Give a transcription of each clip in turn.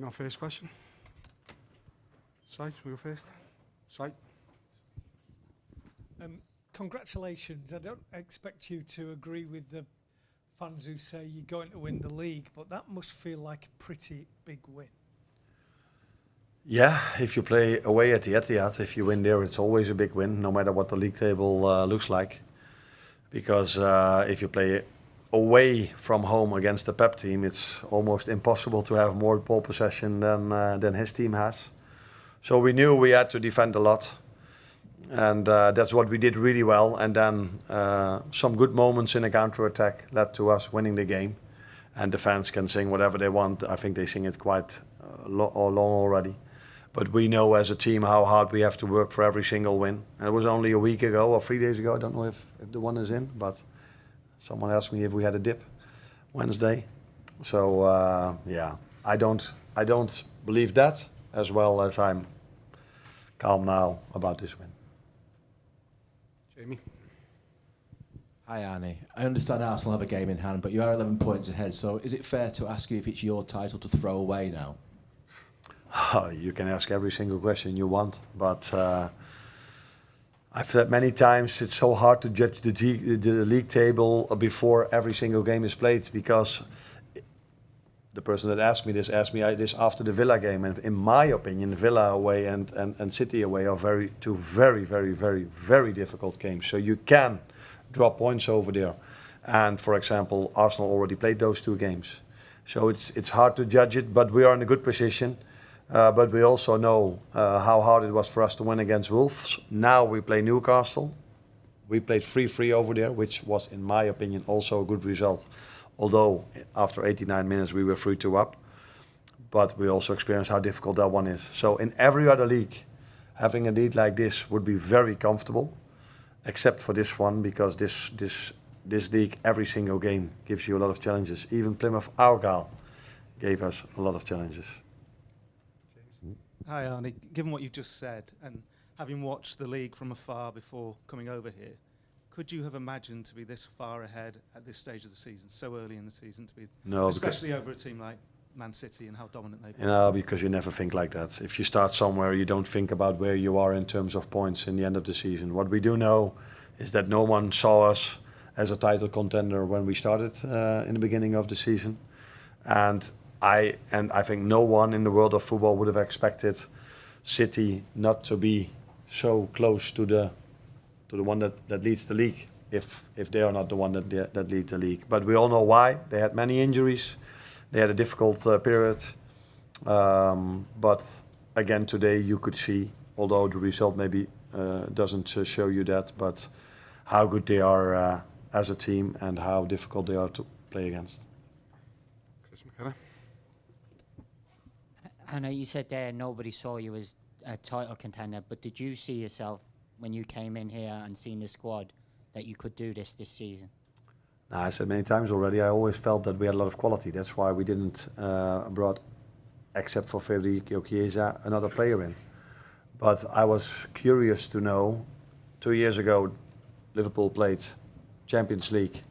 And our first question. Side, we go first. Side. Congratulations. I don't expect you to agree with the fans who say you're going to win the league, but that must feel like a pretty big win. Yeah, if you play away at the Etihad, if you win there, it's always a big win, no matter what the league table looks like. Because if you play away from home against the Pep team, it's almost impossible to have more ball possession than his team has. So we knew we had to defend a lot. And that's what we did really well. And then some good moments in a counter-attack led to us winning the game. And the fans can sing whatever they want. I think they sing it quite long already. But we know as a team how hard we have to work for every single win. And it was only a week ago or 3 days ago. I don't know if the one is in, but someone asked me if we had a dip Wednesday. So yeah, I don't believe that, as well as I'm calm now about this win. Jamie. Hi Arne, I understand Arsenal have a game in hand, but you are 11 points ahead, so is it fair to ask you if it's your title to throw away now? You can ask every single question you want, but I've said many times it's so hard to judge the league table before every single game is played, because the person that asked me this this after the Villa game, and in my opinion, Villa away and City away are two very difficult games. So you can drop points over there, and for example, Arsenal already played those 2 games, so it's hard to judge it. But we are in a good position. But we also know how hard it was for us to win against Wolves. Now we play Newcastle. We played 3-3 over there, which was, in my opinion, also a good result. Although after 89 minutes we were 3-2 up. But we also experienced how difficult that one is. So in every other league, having a lead like this would be very comfortable, except for this one, because this league, every single game gives you a lot of challenges. Even Plymouth Argyle gave us a lot of challenges. Hi Arne, given what you've just said and having watched the league from afar before coming over here, could you have imagined to be this far ahead at this stage of the season, so early in the season, to be, no, especially over a team like Man City and how dominant they've been? No, because you never think like that. If you start somewhere, you don't think about where you are in terms of points in the end of the season. What we do know is that no one saw us as a title contender when we started in the beginning of the season. And I think no one in the world of football would have expected City not to be so close to the one that leads the league, if they are not the one that lead the league. But we all know why. They had many injuries. They had a difficult period. But again, today you could see, although the result maybe doesn't show you that, but how good they are as a team and how difficult they are to play against. I know you said there nobody saw you as a title contender, but did you see yourself when you came in here and seen the squad that you could do this season? No, I said many times already, I always felt that we had a lot of quality. That's why we didn't brought, except for Federico Chiesa, another player in. But I was curious to know, 2 years ago, Liverpool played Champions League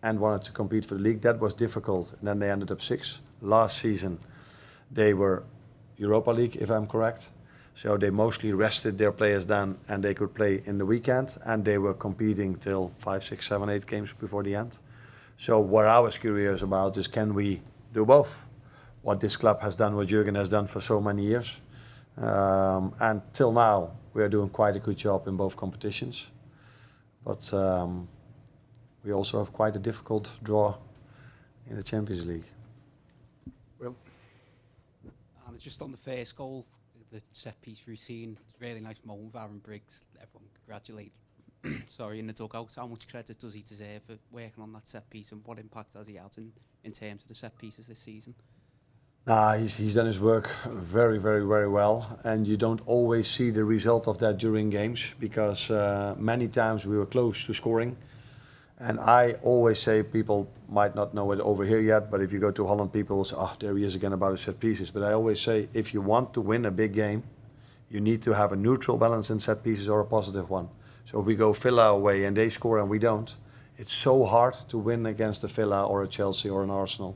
and wanted to compete for the league. That was difficult, and then they ended up 6th. Last season, they were Europa League, if I'm correct. So they mostly rested their players then, and they could play in the weekend, and they were competing till 5, 6, 7, 8 games before the end. So what I was curious about is, can we do both? What this club has done, what Jurgen has done for so many years. And till now, we are doing quite a good job in both competitions. But we also have quite a difficult draw in the Champions League. Will? And just on the first goal, the set piece routine, really nice moment with Aaron Briggs. Everyone congratulate. Sorry, in the dugout. How much credit does he deserve for working on that set piece, and what impact has he had in terms of the set pieces this season? He's done his work very well, and you don't always see the result of that during games, because many times we were close to scoring. And I always say, people might not know it over here yet, but if you go to Holland, people will say, oh, there he is again about his set pieces. But I always say, if you want to win a big game, you need to have a neutral balance in set pieces or a positive one. So if we go Villa away and they score and we don't, it's so hard to win against a Villa or a Chelsea or an Arsenal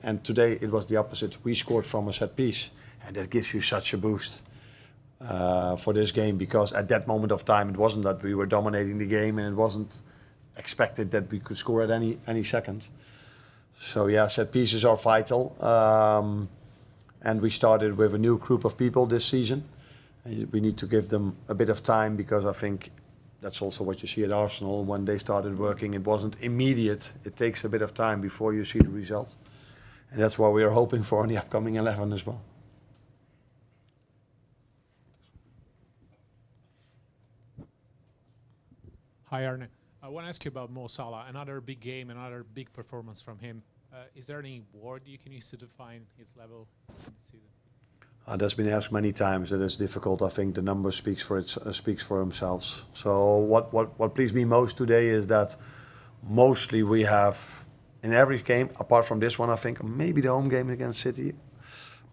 And today it was the opposite. We scored from a set piece, and that gives you such a boost for this game, because at that moment of time it wasn't that we were dominating the game, and it wasn't expected that we could score at any second. So yeah, set pieces are vital. And we started with a new group of people this season. And we need to give them a bit of time, because I think that's also what you see at Arsenal. When they started working, it wasn't immediate. It takes a bit of time before you see the result. And that's what we are hoping for in the upcoming 11 as well. Hi, Arne. I want to ask you about Mo Salah. Another big game, another big performance from him. Is there any word you can use to define his level this season? That's been asked many times. That is difficult. I think the number speaks for themselves. So what pleased me most today is that mostly we have, in every game, apart from this one, I think, maybe the home game against City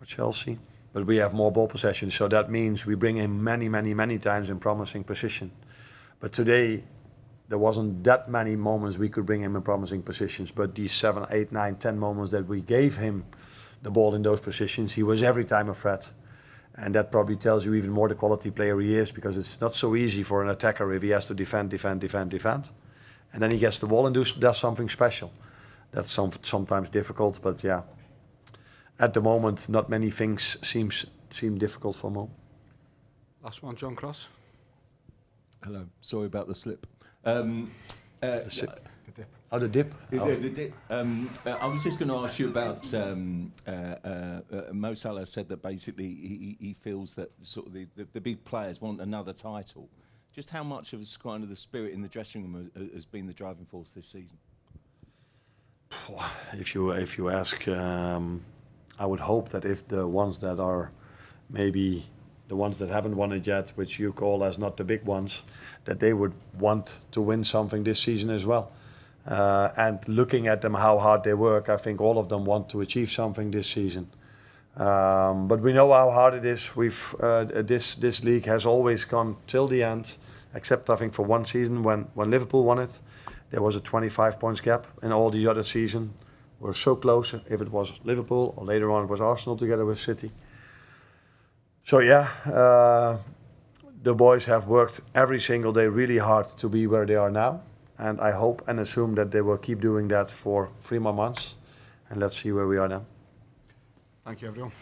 or Chelsea, but we have more ball possession. So that means we bring him many times in promising position. But today, there wasn't that many moments we could bring him in promising positions, but these 7, 8, 9, 10 moments that we gave him the ball in those positions, he was every time a threat. And that probably tells you even more the quality player he is, because it's not so easy for an attacker if he has to defend. And then he gets the ball and does something special. That's sometimes difficult, but yeah. At the moment, not many things seem difficult for Mo. Last one, John Cross. Hello. Sorry about the slip. The dip. Oh, the dip. The dip. I was just going to ask you about Mo Salah said that basically he feels that sort of the big players want another title. Just how much of kind of the spirit in the dressing room has been the driving force this season? If you ask, I would hope that if the ones that are maybe the ones that haven't won it yet, which you call as not the big ones, that they would want to win something this season as well. And looking at them, how hard they work, I think all of them want to achieve something this season. But we know how hard it is. This league has always gone till the end, except I think for one season when Liverpool won it. There was a 25 points gap, and all the other season were so close, if it was Liverpool or later on it was Arsenal together with City. So yeah, the boys have worked every single day really hard to be where they are now. And I hope and assume that they will keep doing that for 3 more months. And let's see where we are now. Thank you, everyone.